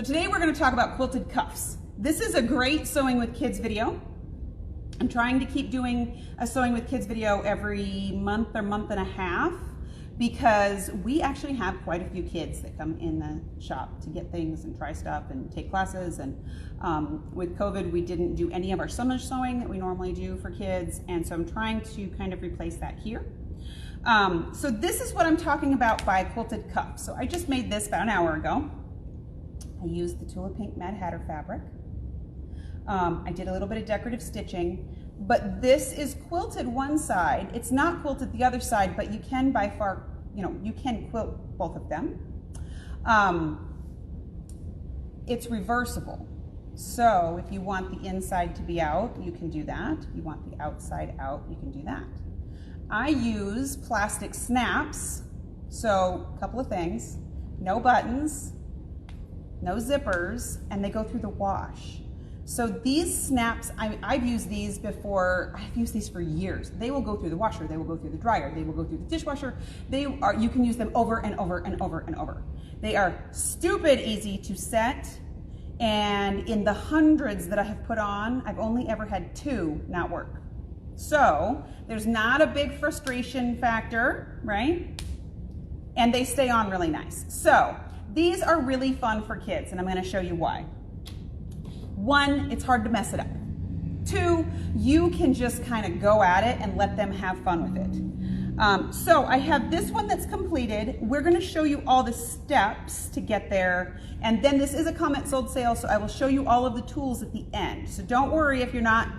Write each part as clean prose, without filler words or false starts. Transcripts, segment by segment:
today we're going to talk about quilted cuffs. This is a great sewing with kids video. I'm trying to keep doing a sewing with kids video every month or month and a half because we actually have quite a few kids that come in the shop to get things and try stuff and take classes. And with COVID, we didn't do any of our summer sewing that we normally do for kids. And so I'm trying to kind of replace that here. So this is what I'm talking about by quilted cuff. So I just made this about an hour ago. I used the Tula Pink Mad Hatter fabric. I did a little bit of decorative stitching, but this is quilted one side. It's not quilted the other side, but you can by far, you can quilt both of them. It's reversible. So if you want the inside to be out, you can do that. If you want the outside out, you can do that. I use plastic snaps. So a couple of things, no buttons, no zippers, and they go through the wash. So these snaps, I've used these before. I've used these for years. They will go through the washer, they will go through the dryer, they will go through the dishwasher. You can use them over and over and over and over. They are stupid easy to set, and in the hundreds that I have put on, I've only ever had 2 not work. So there's not a big frustration factor, right? And they stay on really nice. So these are really fun for kids, and I'm going to show you why. 1, it's hard to mess it up. 2, you can just kind of go at it and let them have fun with it. So I have this one that's completed. We're going to show you all the steps to get there, and then this is a comment sold sale, so I will show you all of the tools at the end. So don't worry if you're not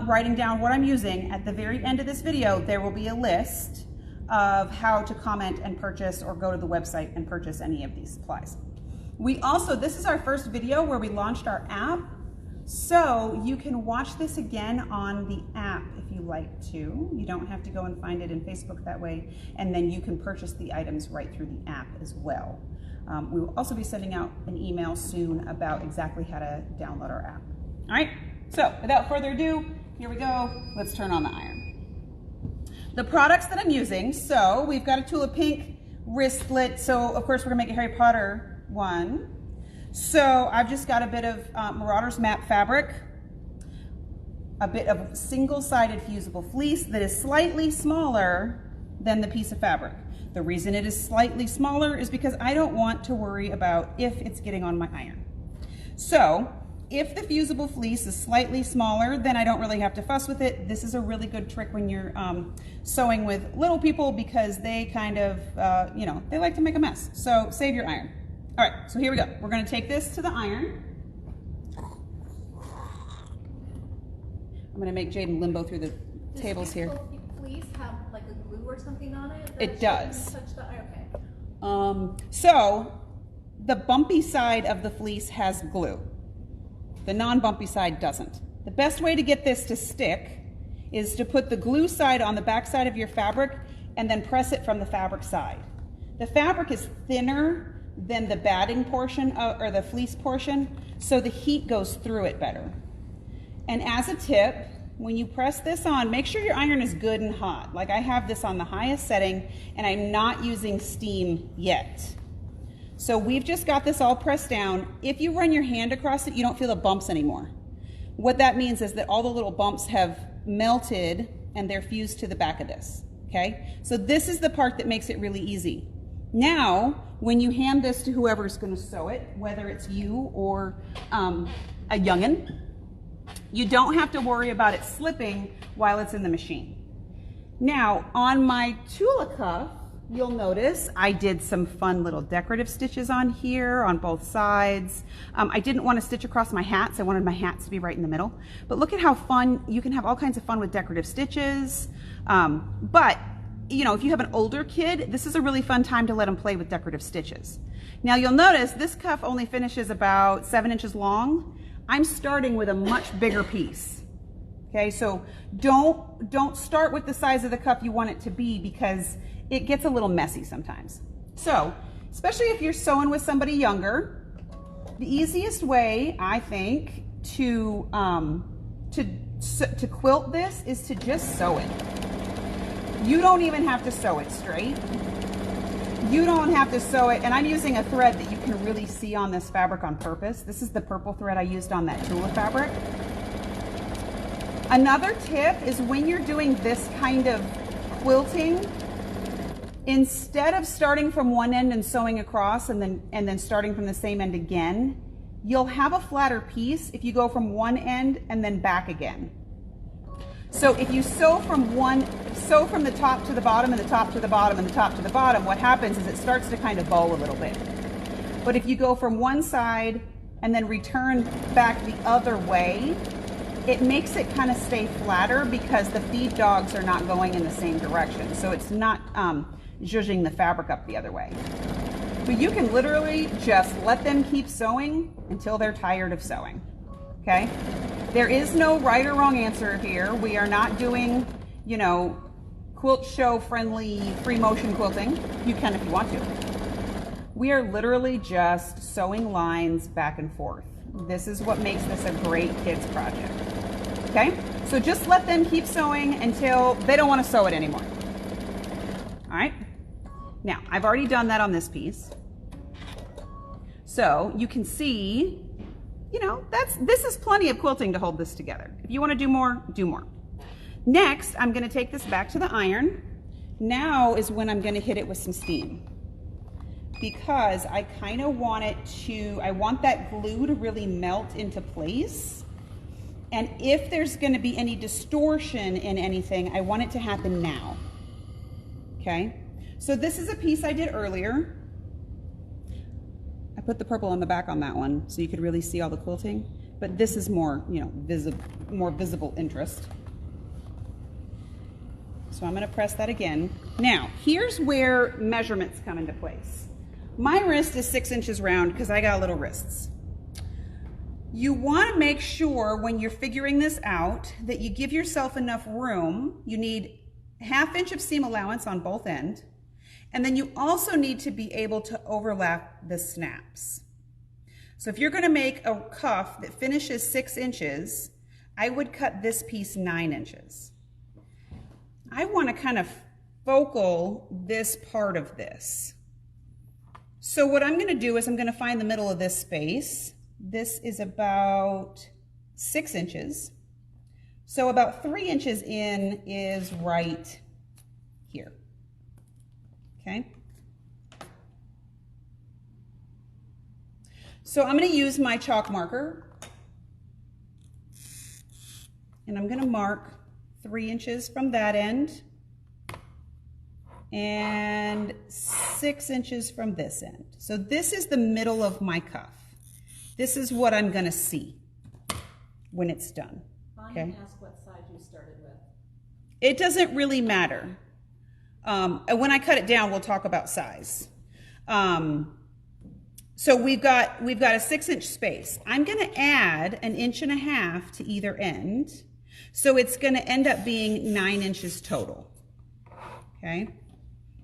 writing down what I'm using. At the very end of this video, there will be a list of how to comment and purchase, or go to the website and purchase any of these supplies. This is our first video where we launched our app, so you can watch this again on the app if you like to. You don't have to go and find it in Facebook that way, and then you can purchase the items right through the app as well. We will also be sending out an email soon about exactly how to download our app. All right, so without further ado, here we go. Let's turn on the iron. The products that I'm using, so we've got a Tula Pink wristlet, so of course we're gonna make a Harry Potter one. So I've just got a bit of Marauders Map fabric, a bit of single-sided fusible fleece that is slightly smaller than the piece of fabric. The reason it is slightly smaller is because I don't want to worry about if it's getting on my iron. So if the fusible fleece is slightly smaller, then I don't really have to fuss with it. This is a really good trick when you're sewing with little people, because they kind of, they like to make a mess. So save your iron. All right, so here we go. We're gonna take this to the iron. I'm gonna make Jaden limbo through the tables here. Does the fleece have like a glue or something on it? It does. Touch the iron? Okay. So the bumpy side of the fleece has glue. The non-bumpy side doesn't. The best way to get this to stick is to put the glue side on the back side of your fabric and then press it from the fabric side. The fabric is thinner than the batting portion or the fleece portion, so the heat goes through it better. And as a tip, when you press this on, make sure your iron is good and hot. Like I have this on the highest setting and I'm not using steam yet. So we've just got this all pressed down. If you run your hand across it, you don't feel the bumps anymore. What that means is that all the little bumps have melted and they're fused to the back of this, okay? So this is the part that makes it really easy. Now, when you hand this to whoever's gonna sew it, whether it's you or a youngin', you don't have to worry about it slipping while it's in the machine. Now, on my Tula cuff, you'll notice I did some fun little decorative stitches on here on both sides. I didn't want to stitch across my hats. I wanted my hats to be right in the middle. But look at how fun, you can have all kinds of fun with decorative stitches. But, if you have an older kid, this is a really fun time to let them play with decorative stitches. Now you'll notice this cuff only finishes about 7 inches long. I'm starting with a much bigger piece. Okay, so don't start with the size of the cuff you want it to be, because it gets a little messy sometimes. So, especially if you're sewing with somebody younger, the easiest way, I think, to quilt this is to just sew it. You don't even have to sew it straight. You don't have to sew it, and I'm using a thread that you can really see on this fabric on purpose. This is the purple thread I used on that Tula fabric. Another tip is when you're doing this kind of quilting, instead of starting from one end and sewing across and then starting from the same end again, you'll have a flatter piece if you go from one end and then back again. So if you sew from the top to the bottom and the top to the bottom and the top to the bottom, what happens is it starts to kind of bow a little bit. But if you go from one side and then return back the other way, it makes it kind of stay flatter because the feed dogs are not going in the same direction. So it's not zhuzhing the fabric up the other way. But you can literally just let them keep sewing until they're tired of sewing, okay? There is no right or wrong answer here. We are not doing, you know, quilt show friendly free motion quilting. You can if you want to. We are literally just sewing lines back and forth. This is what makes this a great kids project, okay? So just let them keep sewing until they don't want to sew it anymore. All right? Now, I've already done that on this piece. So you can see, you know, this is plenty of quilting to hold this together. If you want to do more, do more. Next, I'm going to take this back to the iron. Now is when I'm going to hit it with some steam, because I kind of want I want that glue to really melt into place. And if there's going to be any distortion in anything, I want it to happen now. Okay? So this is a piece I did earlier. I put the purple on the back on that one so you could really see all the quilting, but this is more, you know, more visible interest. So I'm going to press that again. Now, here's where measurements come into place. My wrist is 6 inches round because I got little wrists. You want to make sure when you're figuring this out that you give yourself enough room. You need 1/2 inch of seam allowance on both ends. And then you also need to be able to overlap the snaps. So if you're going to make a cuff that finishes 6 inches, I would cut this piece 9 inches. I want to kind of focal this part of this. So what I'm going to do is I'm going to find the middle of this space. This is about 6 inches. So about 3 inches in is right here. Okay. So I'm going to use my chalk marker and I'm going to mark 3 inches from that end and 6 inches from this end. So this is the middle of my cuff. This is what I'm going to see when it's done. Okay. Ask what size you started with. It doesn't really matter. And when I cut it down, we'll talk about size. So we've got a 6 inch space. I'm going to add 1.5 inches to either end. So it's going to end up being 9 inches total. Okay.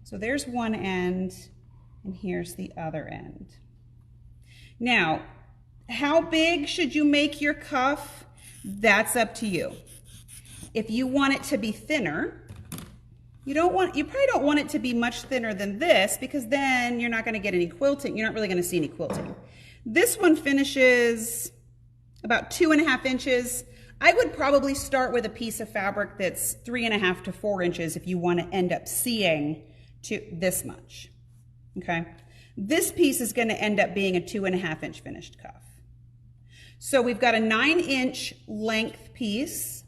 So there's one end and here's the other end. Now, how big should you make your cuff? That's up to you. If you want it to be thinner, you probably don't want it to be much thinner than this, because then you're not going to get any quilting. You're not really going to see any quilting. This one finishes about 2.5 inches. I would probably start with a piece of fabric that's 3.5 to 4 inches if you want to end up seeing to this much. Okay. This piece is going to end up being a 2.5 inch finished cuff. So we've got a 9 inch length piece.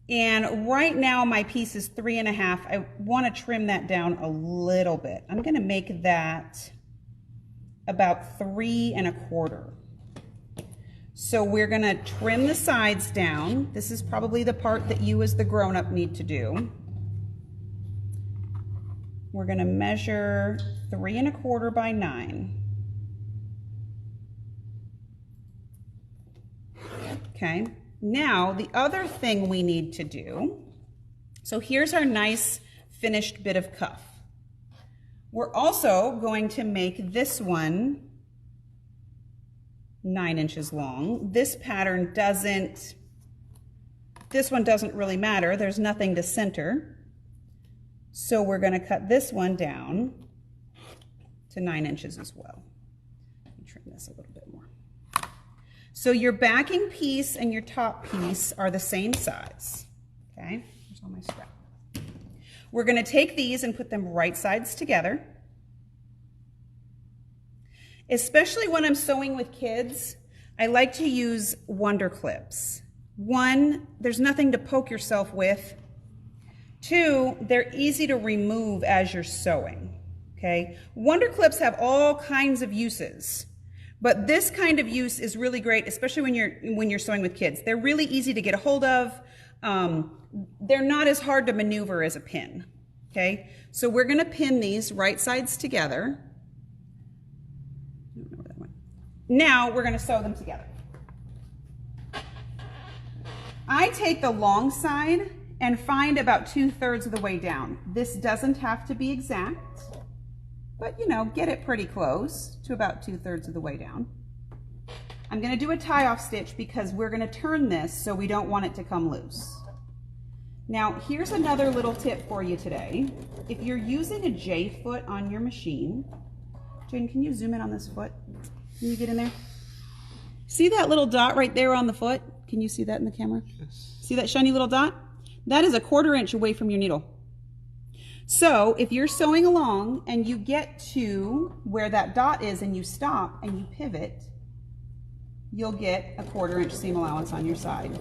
And right now my piece is 3.5. I want to trim that down a little bit. I'm going to make that about 3.25. So we're going to trim the sides down. This is probably the part that you as the grown-up need to do. We're going to measure 3.25 by 9. Okay. Now, the other thing we need to do, so here's our nice finished bit of cuff. We're also going to make this one 9 inches long. This pattern this one doesn't really matter. There's nothing to center. So we're going to cut this one down to 9 inches as well. Let me trim this a little bit more. So your backing piece and your top piece are the same size. Okay, here's all my scrap. We're going to take these and put them right sides together. Especially when I'm sewing with kids, I like to use Wonder Clips. One, there's nothing to poke yourself with. Two, they're easy to remove as you're sewing. Okay, Wonder Clips have all kinds of uses, but this kind of use is really great, especially when you're sewing with kids. They're really easy to get a hold of. They're not as hard to maneuver as a pin. Okay, so we're going to pin these right sides together. Now we're going to sew them together. I take the long side and find about 2/3 of the way down. This doesn't have to be exact, but you know, get it pretty close to about 2/3 of the way down. I'm going to do a tie-off stitch because we're going to turn this so we don't want it to come loose. Now, here's another little tip for you today. If you're using a J foot on your machine, Jane, can you zoom in on this foot? Can you get in there? See that little dot right there on the foot? Can you see that in the camera? Yes. See that shiny little dot? That is a 1/4 inch away from your needle. So if you're sewing along and you get to where that dot is and you stop and you pivot, you'll get a 1/4 inch seam allowance on your side.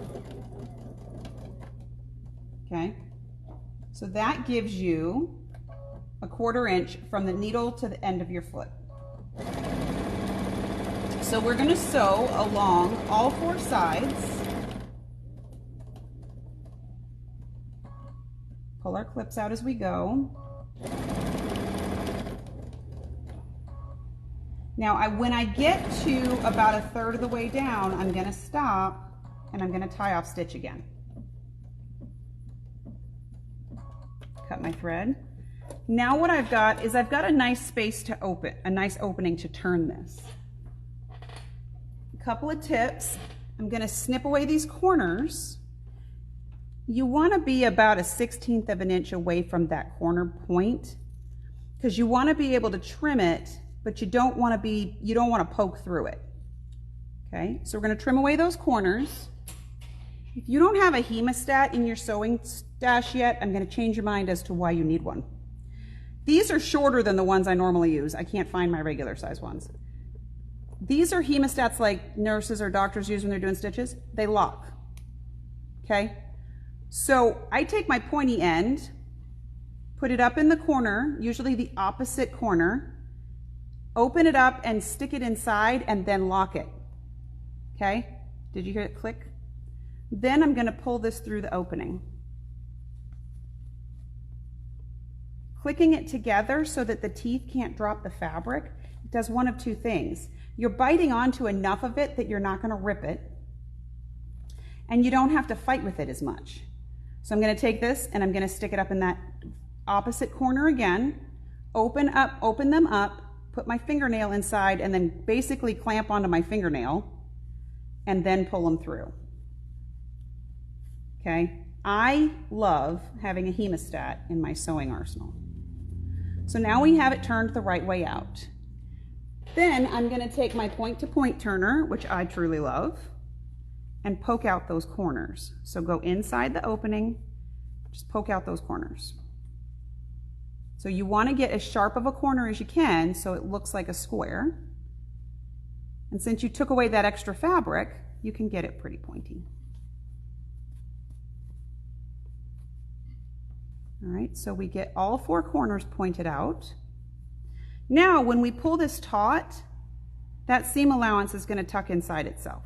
Okay, so that gives you a 1/4 inch from the needle to the end of your foot. So we're going to sew along all 4 sides. Pull our clips out as we go. Now, when I get to about 1/3 of the way down, I'm going to stop and I'm going to tie off stitch again. Cut my thread. Now what I've got is I've got a nice space to open, a nice opening to turn this. A couple of tips. I'm going to snip away these corners. You want to be about 1/16 of an inch away from that corner point because you want to be able to trim it, but you don't want to poke through it. Okay, so we're going to trim away those corners. If you don't have a hemostat in your sewing stash yet, I'm going to change your mind as to why you need one. These are shorter than the ones I normally use. I can't find my regular size ones. These are hemostats like nurses or doctors use when they're doing stitches. They lock. Okay? So I take my pointy end, put it up in the corner, usually the opposite corner, open it up and stick it inside and then lock it. Okay? Did you hear it click? Then I'm going to pull this through the opening. Clicking it together so that the teeth can't drop the fabric does one of two things. You're biting onto enough of it that you're not going to rip it, and you don't have to fight with it as much. So I'm going to take this and I'm going to stick it up in that opposite corner again, open them up, put my fingernail inside, and then basically clamp onto my fingernail and then pull them through. Okay, I love having a hemostat in my sewing arsenal. So now we have it turned the right way out. Then I'm going to take my point-to-point turner, which I truly love, and poke out those corners. So go inside the opening, just poke out those corners. So you want to get as sharp of a corner as you can so it looks like a square. And since you took away that extra fabric, you can get it pretty pointy. All right, so we get all 4 corners pointed out. Now, when we pull this taut, that seam allowance is going to tuck inside itself.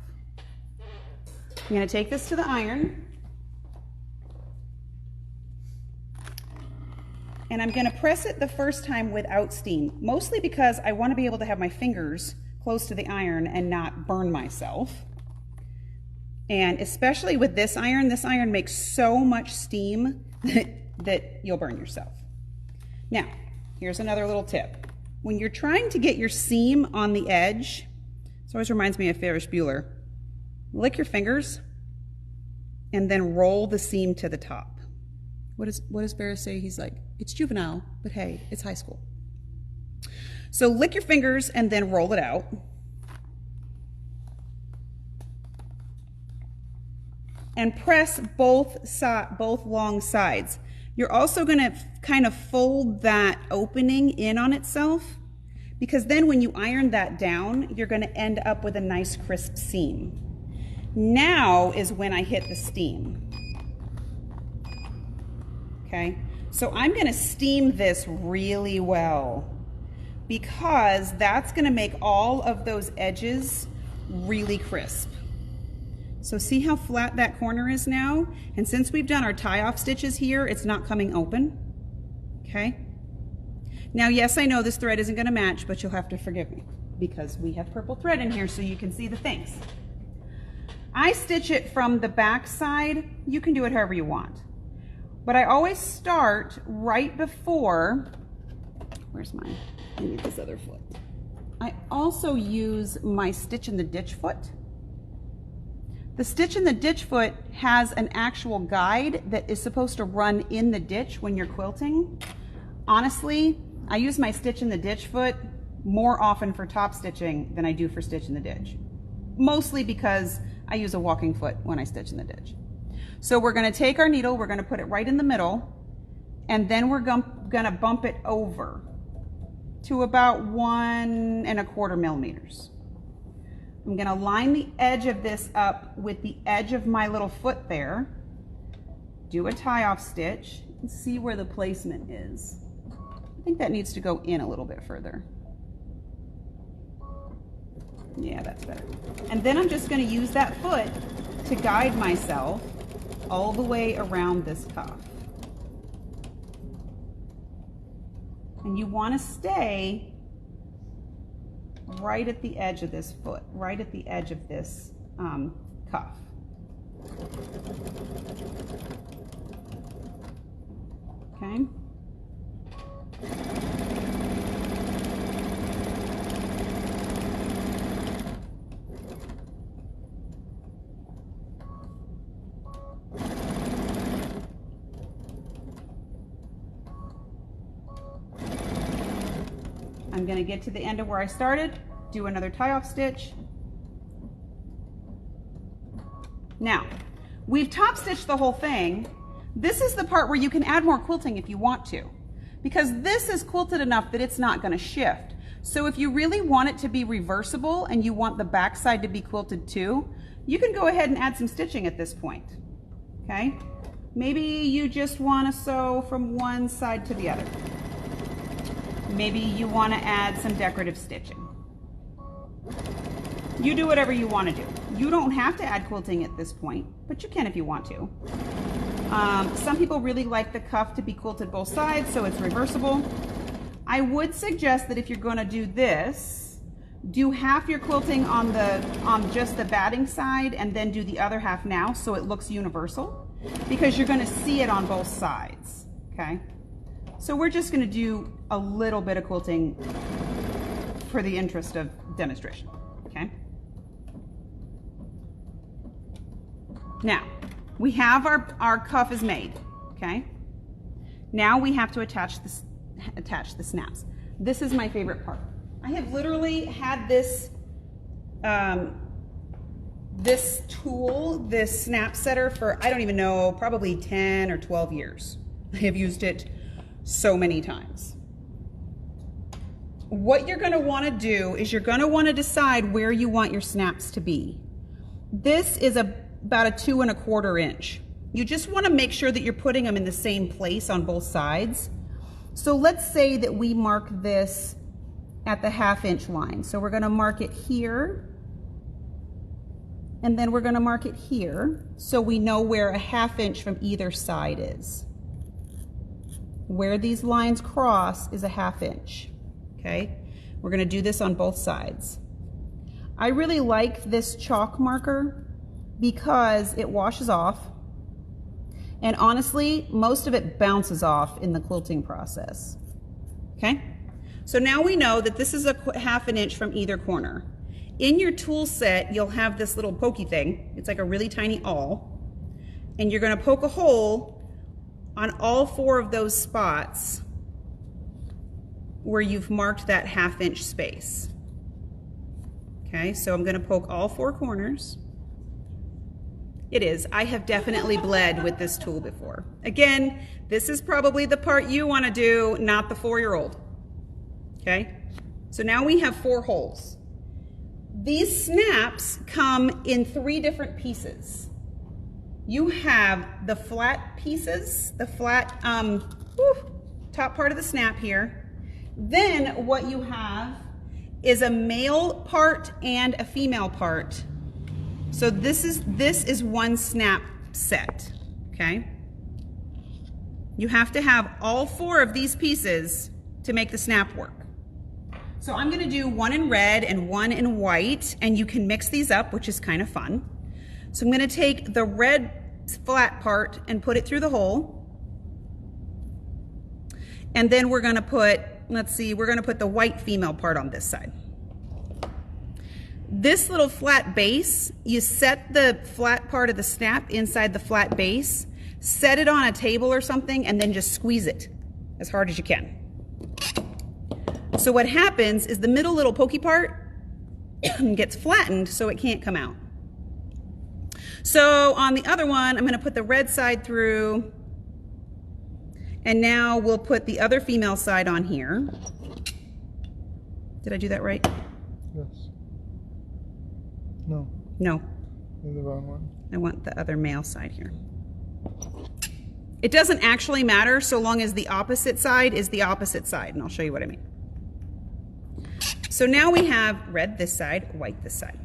I'm going to take this to the iron, and I'm going to press it the first time without steam, mostly because I want to be able to have my fingers close to the iron and not burn myself. And especially with this iron makes so much steam that you'll burn yourself. Now, here's another little tip. When you're trying to get your seam on the edge, this always reminds me of Ferris Bueller, lick your fingers and then roll the seam to the top. What does Ferris say? He's like, it's juvenile, but hey, it's high school. So lick your fingers and then roll it out. And press both long sides. You're also going to kind of fold that opening in on itself, because then when you iron that down, you're going to end up with a nice crisp seam. Now is when I hit the steam. Okay, so I'm going to steam this really well, because that's going to make all of those edges really crisp. So see how flat that corner is now? And since we've done our tie-off stitches here, it's not coming open. Okay? Now, yes, I know this thread isn't going to match, but you'll have to forgive me because we have purple thread in here so you can see the things. I stitch it from the back side. You can do it however you want. But I always start right before, where's mine? I need this other foot. I also use my stitch in the ditch foot. The stitch in the ditch foot has an actual guide that is supposed to run in the ditch when you're quilting. Honestly, I use my stitch in the ditch foot more often for top stitching than I do for stitch in the ditch. Mostly because I use a walking foot when I stitch in the ditch. So we're going to take our needle, we're going to put it right in the middle, and then we're going to bump it over to about 1¼ millimeters. I'm going to line the edge of this up with the edge of my little foot there, do a tie-off stitch, and see where the placement is. I think that needs to go in a little bit further. Yeah, that's better. And then I'm just going to use that foot to guide myself all the way around this cuff. And you want to stay right at the edge of this foot, right at the edge of this cuff. Okay. I'm going to get to the end of where I started, do another tie-off stitch. Now, we've top stitched the whole thing. This is the part where you can add more quilting if you want to, because this is quilted enough that it's not going to shift. So if you really want it to be reversible and you want the back side to be quilted too, you can go ahead and add some stitching at this point. Okay? Maybe you just want to sew from one side to the other. Maybe you want to add some decorative stitching. You do whatever you want to do. You don't have to add quilting at this point, but you can if you want to. Some people really like the cuff to be quilted both sides, so it's reversible. I would suggest that if you're going to do this, do half your quilting on just the batting side and then do the other half now so it looks universal, because you're going to see it on both sides. Okay? So we're just going to do a little bit of quilting for the interest of demonstration. Okay? Now, we have our cuff is made. Okay? Now we have to attach the snaps. This is my favorite part. I have literally had this this tool, this snap setter, for I don't even know, probably 10 or 12 years. I have used it so many times. What you're going to want to do is you're going to want to decide where you want your snaps to be. This is about a 2¼ inch. You just want to make sure that you're putting them in the same place on both sides. So let's say that we mark this at the ½ inch line. So we're going to mark it here, and then we're going to mark it here so we know where a ½ inch from either side is. Where these lines cross is a ½ inch. Okay, we're going to do this on both sides. I really like this chalk marker because it washes off, and honestly most of it bounces off in the quilting process. Okay, so now we know that this is a ½ inch from either corner. In your tool set you'll have this little pokey thing. It's like a really tiny awl, and you're going to poke a hole on all 4 of those spots where you've marked that 1/2 inch space. Okay, so I'm going to poke all 4 corners. It is. I have definitely bled with this tool before. Again, this is probably the part you want to do, not the 4-year-old. Okay, so now we have 4 holes. These snaps come in 3 different pieces. You have the flat pieces, the flat top part of the snap here. Then what you have is a male part and a female part. So this is one snap set, okay? You have to have all 4 of these pieces to make the snap work. So I'm gonna do one in red and one in white, and you can mix these up, which is kind of fun. So I'm gonna take the red flat part and put it through the hole. And then we're gonna put, let's see, we're gonna put the white female part on this side. This little flat base, you set the flat part of the snap inside the flat base, set it on a table or something, and then just squeeze it as hard as you can. So what happens is the middle little pokey part gets flattened so it can't come out. So on the other one, I'm going to put the red side through, and now we'll put the other female side on here. Did I do that right? Yes. No. No. You're the wrong one. I want the other male side here. It doesn't actually matter so long as the opposite side is the opposite side, and I'll show you what I mean. So now we have red this side, white this side.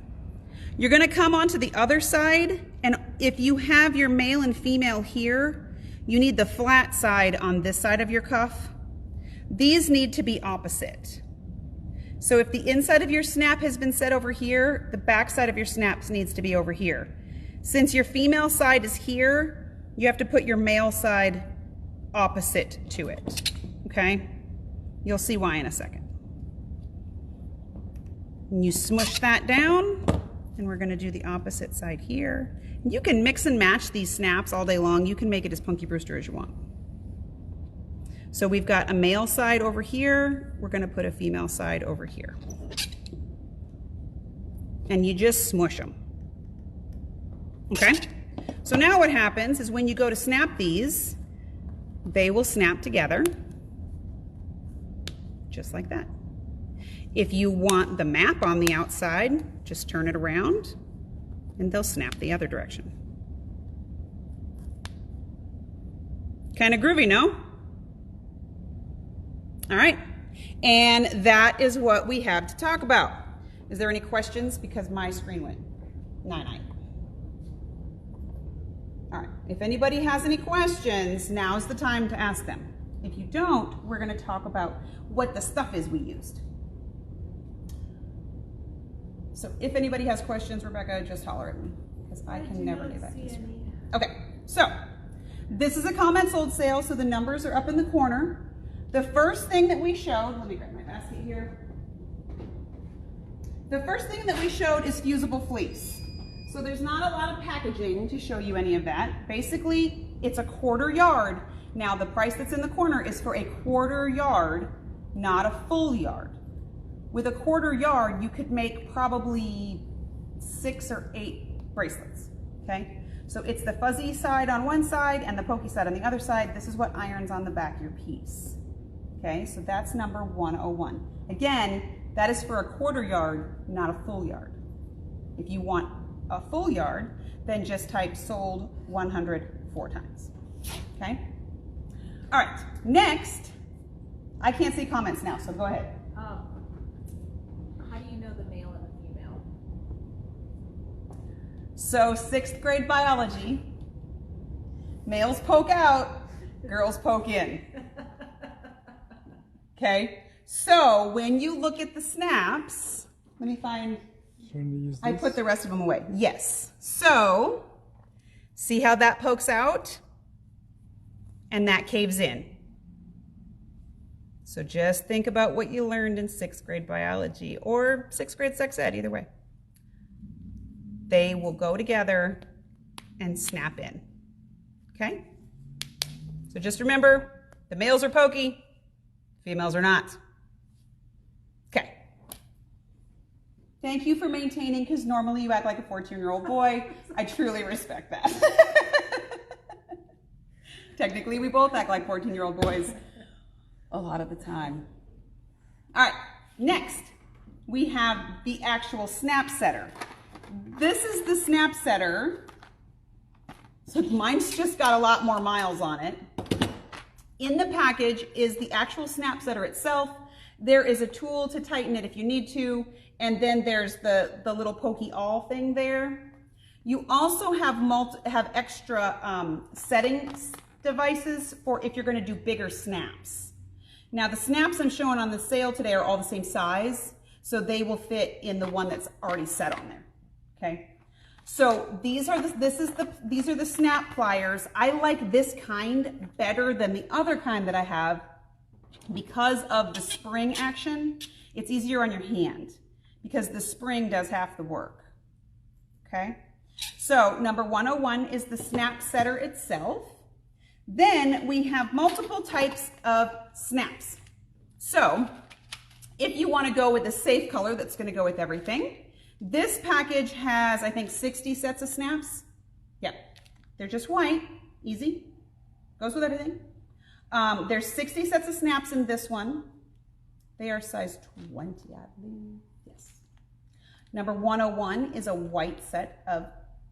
You're going to come onto the other side, and if you have your male and female here, you need the flat side on this side of your cuff. These need to be opposite. So if the inside of your snap has been set over here, the back side of your snaps needs to be over here. Since your female side is here, you have to put your male side opposite to it, okay? You'll see why in a second. And you smush that down, and we're gonna do the opposite side here. You can mix and match these snaps all day long. You can make it as Punky Brewster as you want. So we've got a male side over here. We're gonna put a female side over here. And you just smush them. Okay? So now what happens is when you go to snap these, they will snap together, just like that. If you want the map on the outside, just turn it around and they'll snap the other direction. Kind of groovy, no? All right, and that is what we have to talk about. Is there any questions? Because my screen went night-night. All right, if anybody has any questions, now's the time to ask them. If you don't, we're gonna talk about what the stuff is we used. So if anybody has questions, Rebecca, just holler at me, because I can never get back to this. Okay, so this is a comment sold sale, so the numbers are up in the corner. The first thing that we showed, let me grab my basket here. The first thing that we showed is fusible fleece. So there's not a lot of packaging to show you any of that. Basically, it's a 1/4 yard. Now the price that's in the corner is for a 1/4 yard, not a full yard. With a 1/4 yard, you could make probably 6 or 8 bracelets, okay? So it's the fuzzy side on one side and the pokey side on the other side. This is what irons on the back of your piece. Okay, so that's number 101. Again, that is for a 1/4 yard, not a full yard. If you want a full yard, then just type sold 100 4 times. Okay? All right, next, I can't see comments now, so go ahead. How do you know the male and the female? So 6th grade biology, males poke out, girls poke in. Okay, so when you look at the snaps, let me find, I put the rest of them away. Yes, so see how that pokes out and that caves in. So just think about what you learned in 6th grade biology or 6th grade sex ed, either way. They will go together and snap in, okay? So just remember, the males are pokey, females are not. Okay. Thank you for maintaining, because normally you act like a 14-year-old boy. I truly respect that. Technically, we both act like 14-year-old boys a lot of the time. All right, next, we have the actual snap setter. This is the snap setter. So mine's just got a lot more miles on it. In the package is the actual snap setter itself. There is a tool to tighten it if you need to, and then there's the little pokey awl thing there. You also have extra setting devices for if you're going to do bigger snaps. Now the snaps I'm showing on the sale today are all the same size, so they will fit in the one that's already set on there. Okay. So these are the snap pliers. I like this kind better than the other kind that I have because of the spring action. It's easier on your hand because the spring does half the work. Okay. So number 101 is the snap setter itself. Then we have multiple types of snaps. So if you want to go with a safe color that's going to go with everything, this package has, I think, 60 sets of snaps. Yep, they're just white, easy, goes with everything. There's 60 sets of snaps in this one. They are size 20, I believe, yes. Number 101 is a white set of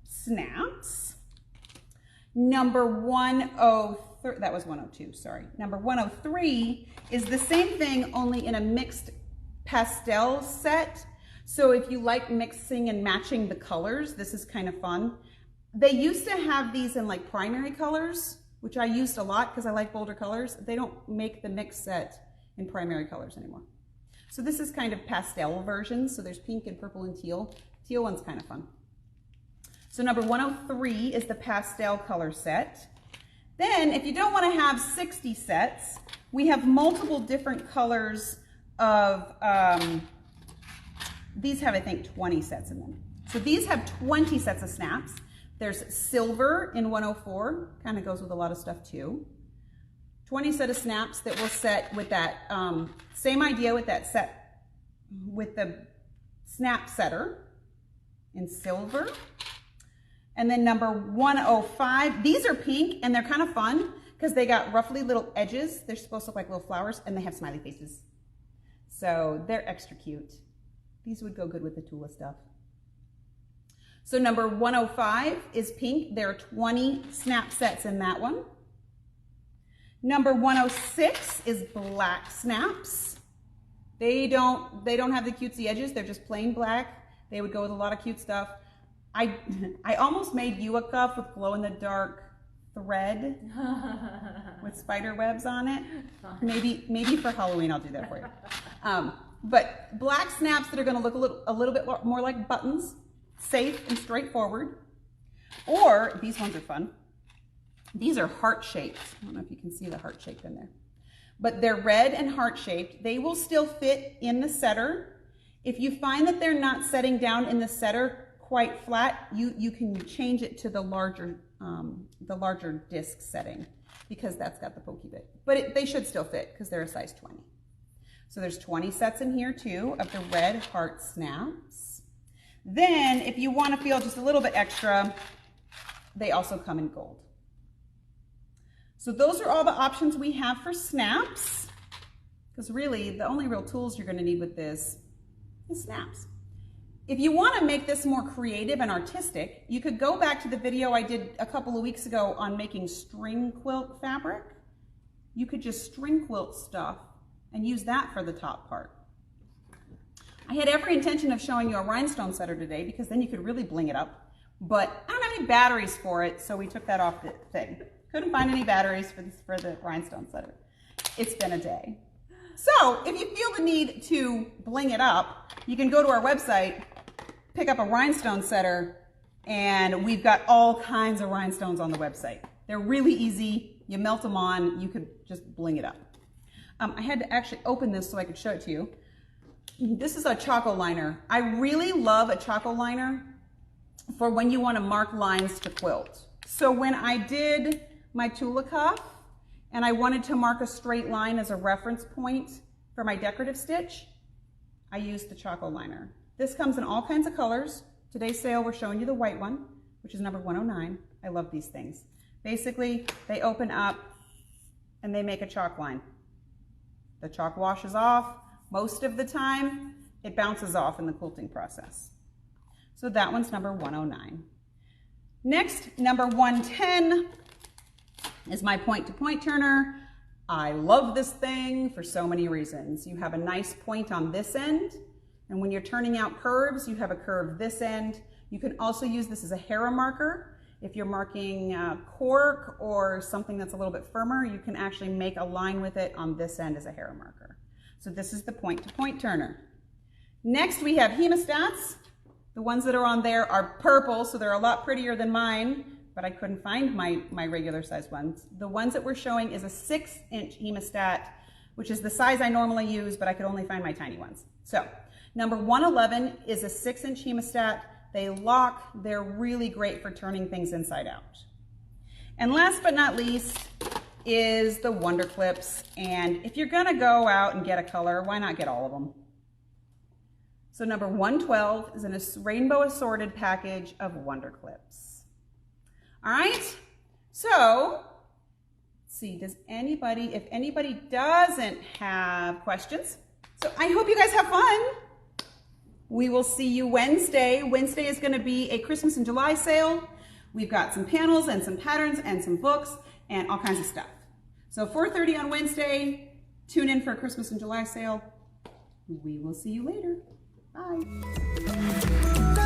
snaps. Number 103, that was 102, sorry. Number 103 is the same thing, only in a mixed pastel set. So if you like mixing and matching the colors, this is kind of fun. They used to have these in like primary colors, which I used a lot because I like bolder colors. They don't make the mix set in primary colors anymore. So this is kind of pastel version. So there's pink and purple and teal. Teal one's kind of fun. So number 103 is the pastel color set. Then if you don't want to have 60 sets, we have multiple different colors of, these have, I think, 20 sets in them. So these have 20 sets of snaps. There's silver in 104, kind of goes with a lot of stuff too. 20 set of snaps that will set with that, same idea with that set, with the snap setter in silver. And then number 105, these are pink and they're kind of fun because they got roughly little edges. They're supposed to look like little flowers and they have smiley faces. So they're extra cute. These would go good with the Tula stuff. So number 105 is pink. There are 20 snap sets in that one. Number 106 is black snaps. They don't have the cutesy edges. They're just plain black. They would go with a lot of cute stuff. I almost made you a cuff with glow-in-the-dark thread with spider webs on it. Maybe for Halloween I'll do that for you. But black snaps that are going to look a little bit more like buttons, safe and straightforward. Or these ones are fun. These are heart-shaped. I don't know if you can see the heart-shaped in there. But they're red and heart-shaped. They will still fit in the setter. If you find that they're not setting down in the setter quite flat, you can change it to the larger disc setting because that's got the pokey bit. But they should still fit because they're a size 20. So there's 20 sets in here too of the red heart snaps. Then if you want to feel just a little bit extra, they also come in gold. So those are all the options we have for snaps, because really the only real tools you're going to need with this is snaps. If you want to make this more creative and artistic, you could go back to the video I did a couple of weeks ago on making string quilt fabric. You could just string quilt stuff and use that for the top part. I had every intention of showing you a rhinestone setter today because then you could really bling it up, but I don't have any batteries for it, so we took that off the thing. Couldn't find any batteries for the rhinestone setter. It's been a day. So if you feel the need to bling it up, you can go to our website, pick up a rhinestone setter, and we've got all kinds of rhinestones on the website. They're really easy. You melt them on, you could just bling it up. I had to actually open this so I could show it to you. This is a Choco liner. I really love a Choco liner for when you want to mark lines to quilt. So when I did my Tula cuff, and I wanted to mark a straight line as a reference point for my decorative stitch, I used the Choco liner. This comes in all kinds of colors. Today's sale, we're showing you the white one, which is number 109. I love these things. Basically, they open up and they make a chalk line. The chalk washes off. Most of the time, it bounces off in the quilting process. So that one's number 109. Next, number 110 is my point-to-point turner. I love this thing for so many reasons. You have a nice point on this end, and when you're turning out curves, you have a curve this end. You can also use this as a harrow marker. If you're marking cork or something that's a little bit firmer, you can actually make a line with it on this end as a harrow marker. So this is the point-to-point turner. Next, we have hemostats. The ones that are on there are purple, so they're a lot prettier than mine, but I couldn't find my regular size ones. The ones that we're showing is a 6-inch hemostat, which is the size I normally use, but I could only find my tiny ones. So number 111 is a 6-inch hemostat. They lock, they're really great for turning things inside out. And last but not least is the Wonder Clips. And if you're gonna go out and get a color, why not get all of them? So number 112 is a rainbow assorted package of Wonder Clips. All right, so let's see, if anybody doesn't have questions, so I hope you guys have fun. We will see you Wednesday. Wednesday is gonna be a Christmas in July sale. We've got some panels and some patterns and some books and all kinds of stuff. So 4:30 on Wednesday, tune in for a Christmas in July sale. We will see you later. Bye.